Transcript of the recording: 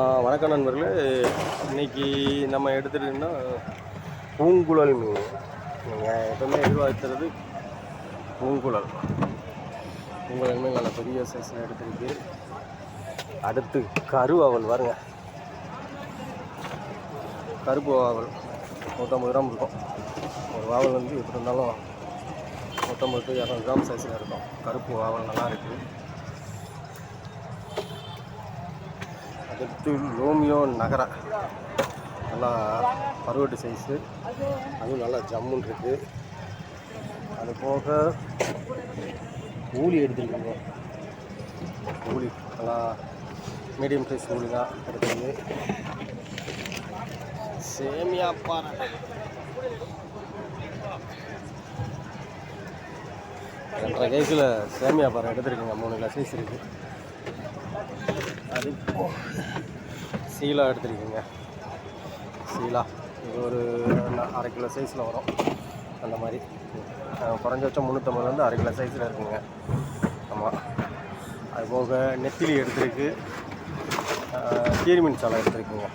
வணக்கம் நண்பர்களே. இன்றைக்கி நம்ம எடுத்துகிட்டிங்கன்னா பூங்குழல் மீன். நீங்கள் எப்பவுமே எதிர்பார்க்கிறது பூங்குழல் மீன் நல்ல பெரிய சைஸில் எடுத்துருக்கு. அடுத்து கருவாவல் பாருங்க, கருப்பு வாவல் 150 கிராம் இருக்கும். ஒரு வாவல் வந்து எப்படி இருந்தாலும் 150 to 200 கிராம் சைஸில் இருக்கும். கருப்பு வாவல் நல்லா இருக்குது. அடுத்து ரோமியோ நகரா, நல்லா பருவட்டு சைஸு, அதுவும் நல்லா ஜம்முன்னு இருக்குது. அது போக ஊளி எடுத்துருக்குங்க. ஊளி நல்லா மீடியம் சைஸ் ஊளி தான் எடுத்துருக்கு. சேமியா பாறை, ரெண்டரை கேஸில் சேமியா பாறை எடுத்துருக்குங்க. 3 கிலோ சைஸ் இருக்குது. அது சீலா எடுத்துருக்குங்க. சீலா இது ஒரு 1/2 கிலோ சைஸில் வரும். அந்த மாதிரி குறைஞ்சபட்சம் 350 1/2 கிலோ சைஸில் இருக்குங்க. ஆமாம். அது போக நெத்திலி எடுத்துருக்கு. கீரி மீன் சாலை எடுத்துருக்குங்க.